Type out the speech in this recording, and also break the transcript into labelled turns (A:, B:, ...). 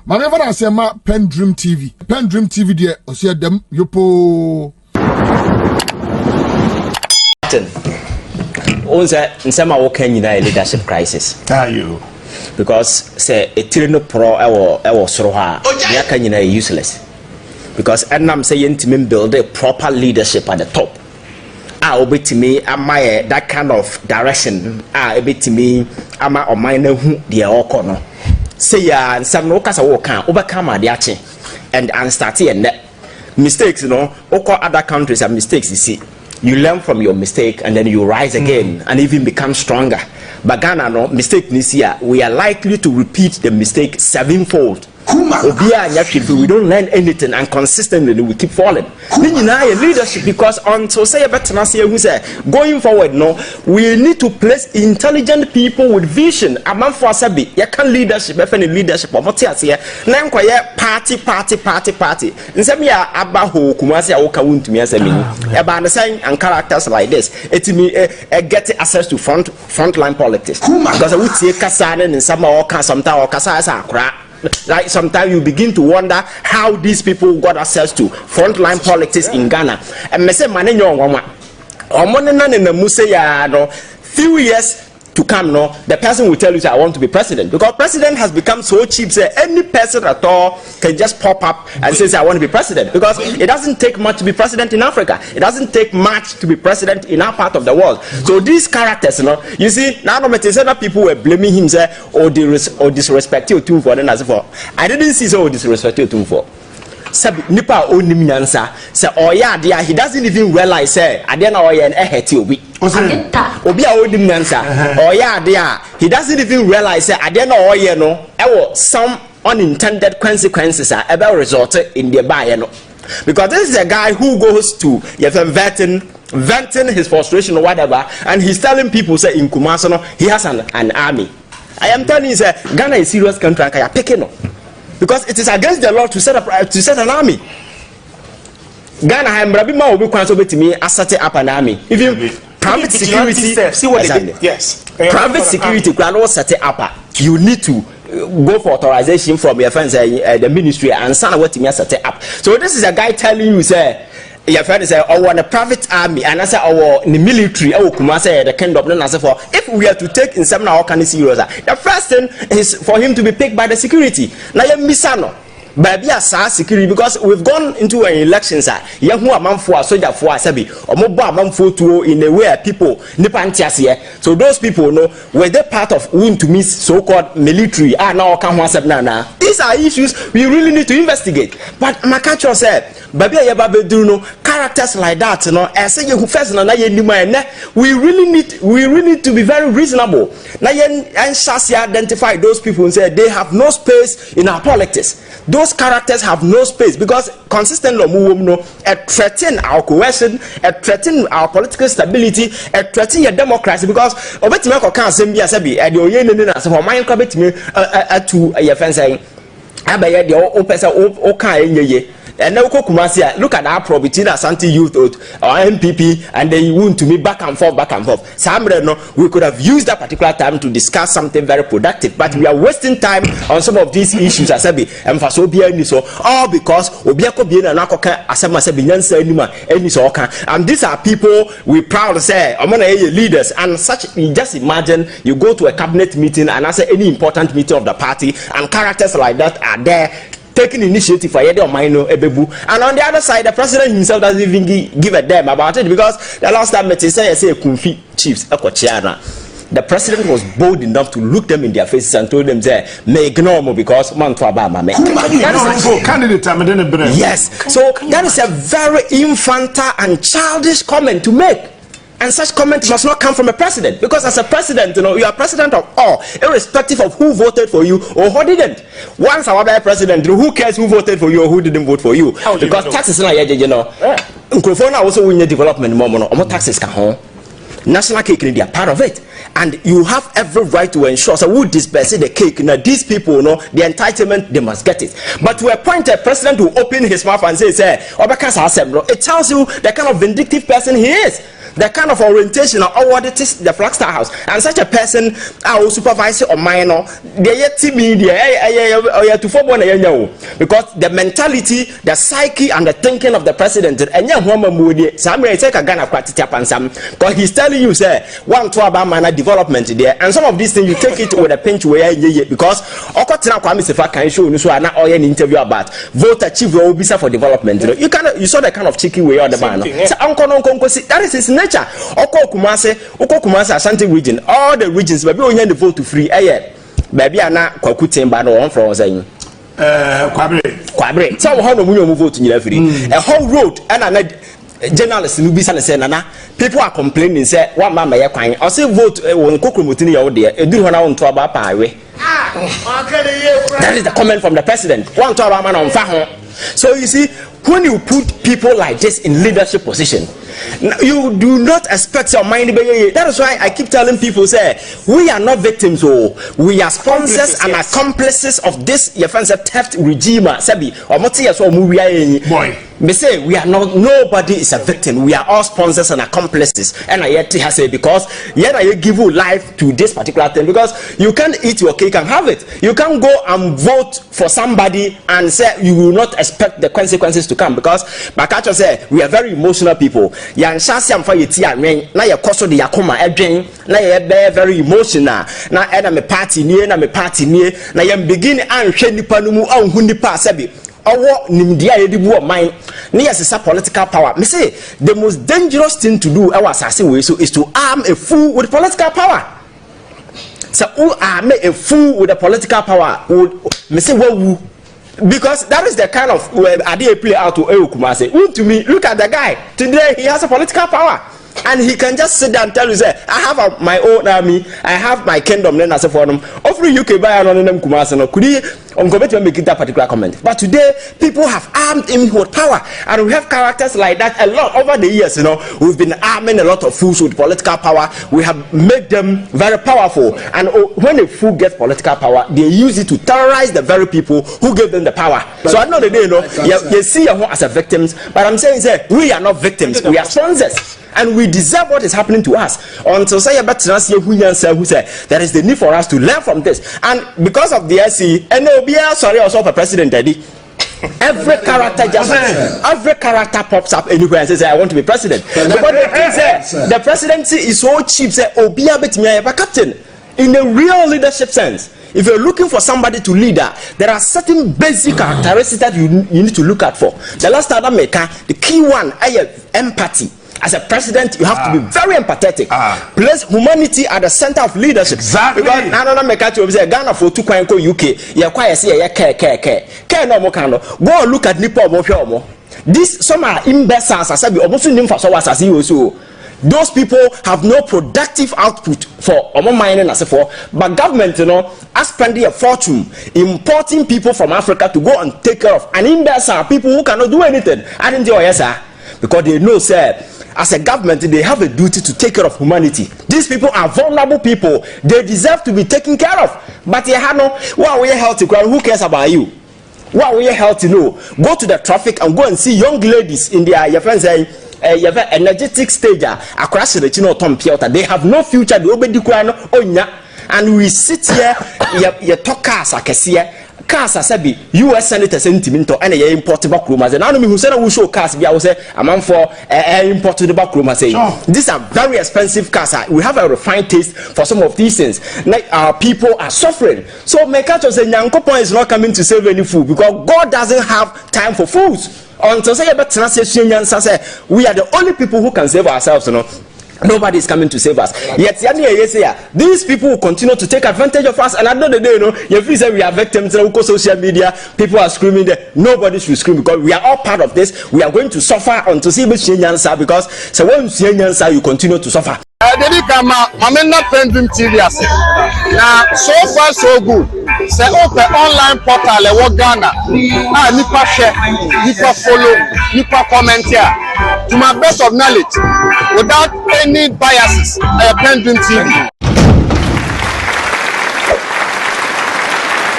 A: Mama ever say ma PENDREAM TV. PENDREAM TV there osia dem yopo.
B: Onse nsema wo kan nyina leadership crisis.
A: Ayo.
B: Because say etirino pro ewo soro ha. Ya kan nyina useless. Because enam say yentimi build a proper leadership at the top. Obetimi ama that kind of direction. Obetimi ama omine hu de okono. Say ya nsam no kasa wo kan obekama de ache and start and mistakes, you know, other countries have mistakes, you see. You learn from your mistake and then you rise again and even become stronger. But Ghana, no mistake this year, we are likely to repeat the mistake sevenfold. We don't learn anything and consistently we keep falling. Leadership, because until say going forward, no, we need to place intelligent people with vision. Among for sabi, you can leadership, leadership of what here. Now party. Nsemia abaho kumasi awoka Wontumi asemi. About saying and characters like this, it me get access to frontline politics. Because we see kasane and some or sometimes or kasa. Like sometimes you begin to wonder how these people got access to frontline politics in Ghana. And me say mane nyo ngwa. Omone na ne mu say ya no few years to come, no, the person will tell you, I want to be president. Because president has become so cheap, say any person at all can just pop up and say, I want to be president. Because it doesn't take much to be president in Africa. It doesn't take much to be president in our part of the world. So these characters, you know, you see, now that people were blaming him, say, or disrespect you too for. I didn't see so disrespect you too for. Nipa onim nyansa say oya dia he doesn't even realize say ade na oya na eheti obi a onim nyansa oya dia he doesn't even realize say ade na oya no ewo some unintended consequences are ever result in the buy no, because this is a guy who goes to venting his frustration or whatever, and he's telling people say in Kumasi no he has an army. I am telling you, say Ghana is a serious country and kaya peke no. Because it is against the law to set an army. Ghana Mrabima will be considered to me as set up an army. Even private security, see what they did. Yes, private security can set it up. You need to go for authorization from your friends, the ministry, and sign what you set it up. So this is a guy telling you, say, your friend say, "Oh, want a private army," and I say, "Oh, the military." Oh, Kumasi, the kingdom. And I say, "For if we are to take in some now, can you see the first thing is for him to be picked by the security." Now you miss no. Baby security, because we've gone into an election, sir. Young man for a soldier for a sabi or mobile man for in a way people nipantias here. So those people know were they part of Wontumi's so-called military. Now come once na. These are issues we really need to investigate. But Makacho said, baby do no characters like that, you know. I say you first we really need to be very reasonable. Now and Shasi identify those people and say they have no space in our politics. Those characters have no space because consistently threaten our cohesion, threaten our political stability, threaten your democracy. Because obetimeko kan sembi asabi e de oyenene na se for mind ko betimi atu ye fense abaye de o pesa o kan enyeye. And now look at our property that Santi Youth or MPP, and then you want to me back and forth. Some we could have used that particular time to discuss something very productive, but we are wasting time on some of these issues as and for so all because Obiako being an Akoka Asama Sabinansa anima, and these are people we proud to say I'm gonna leaders and such. Just imagine you go to a cabinet meeting and answer any important meeting of the party, and characters like that are there taking initiative for Yedi or Mino Ebebu, and on the other side, the president himself doesn't even give a damn about it, because the last time I say Kumfi chiefs, the president was bold enough to look them in their faces and told them, may ignore me because man to Obama. Yes, so that is a very infantile and childish comment to make. And such comment must not come from a president, because as a president, you know, you are president of all, irrespective of who voted for you or who didn't. Once our president, who cares who voted for you or who didn't vote for you? Because taxes are not, you know. Nkofona also win the development moment. Taxes can home. National cake, they are part of it, and you have every right to ensure. So who disperse the cake? Now these people, know the entitlement, they must get it. But to a point, a president will open his mouth and say, "It tells you the kind of vindictive person he is." the kind of orientation or what it is the Flagstaff House, and such a person our supervisor or minor they yet media to form one because the mentality, the psyche and the thinking of the president and take a gun because he's telling you say one to about manner development there, and some of these things you take it with a pinch where because can show you so an interview about vote achieve visa for development. You saw the kind of cheeky way on the man. That is his nature. Oko Kumase Ashanti region, all the regions maybe only the vote to free. Baby ana kwakutemba no one from saying Kwabre. So how no move vote in free. A whole road and journalists will be saying nana people are complaining say one man may kwan or say vote won kokromotini ya there e duru hona on to aba paawe. That is the comment from the president. One to aba man on fa ho. So you see, when you put people like this in leadership position, you do not expect your mind. That is why I keep telling people, say, we are not victims, we are sponsors and accomplices of this theft regime. They say we are not, nobody is a victim. We are all sponsors and accomplices. And I yet say because yet I give you life to this particular thing, because you can't eat your cake and have it. You can't go and vote for somebody and say you will not expect the consequences to come, because Bakacho say we are very emotional people. Yan shasiam for yeti amen na ye koso de yakoma edwen na ye be very emotional na ena me party nie na me party nie na ye begin anhwe nipa no mu anhu nipa asabi owo nimdia ye dibu oman na yesesa political power. Me say the most dangerous thing to do our assassin way so is to arm a fool with political power. So who arm a fool with the political power me say wo, because that is the kind of idea play out to Kumase. Wontumi, look at the guy. Today he has a political power. And he can just sit down and tell you, say, I have my own army, I have my kingdom, then as a forum. Hopefully UK buy on them Kumase no. Could he to make that particular comment? But today people have armed him with power, and we have characters like that a lot over the years. We've been arming a lot of fools with political power. We have made them very powerful, and when a fool gets political power, they use it to terrorize the very people who gave them the power. But so at the end of the day, you see as a victims, but I'm saying, say, we are not victims, we are sponsors. And we deserve what is happening to us. Until say about who say there is the need for us to learn from this. And because of the SC, and sorry, also for President Eddie. Every character pops up anywhere and says, I want to be president. Because the presidency is so cheap, say Obia bet me a captain. In a real leadership sense, if you're looking for somebody to lead, there are certain basic characteristics that you need to look at for. The last time I make the key one, empathy. As a president, you have to be very empathetic. Place humanity at the center of leadership.
C: Exactly.
B: Because I don't make you say Ghana for 2 UK. You quite see care no more kind of go and look at Nipo Momo. This some are imbeciles. I said we almost name for so as also. Those people have no productive output for mining as for, but government, are spending a fortune importing people from Africa to go and take care of an imbecile people who cannot do anything. I didn't do yes, sir, because they know, sir. As a government, they have a duty to take care of humanity. These people are vulnerable people. They deserve to be taken care of. But you have no, why are you healthy? Who cares about you? Why are you healthy? No. Go to the traffic and go and see young ladies in their, your friends say, energetic stage. Across the Chino Tom Piota. They have no future. And we sit here, you talk cars, I can see. Cars as be US senators sentimento and a imported back room as an enemy who said we show cars be I say a man for imported back room. I say these are very expensive cars. We have a refined taste for some of these things. Like our people are suffering. So Mekato say Nyankopon is not coming to save any food, because God doesn't have time for fools. Until say about say we are the only people who can save ourselves, Nobody is coming to save us. Yet, these people will continue to take advantage of us. And at the end of the day, if we say we are victims of social media, people are screaming there. Nobody should scream, because we are all part of this. We are going to suffer until see answer, because so when you see answer, you continue to suffer.
D: I'm not PENDREAM TV. Now, so far so good. Say open online portal e Ghana. Nipa share, nipa follow, nipa comment here. To my best of knowledge, without any biases, PENDREAM TV.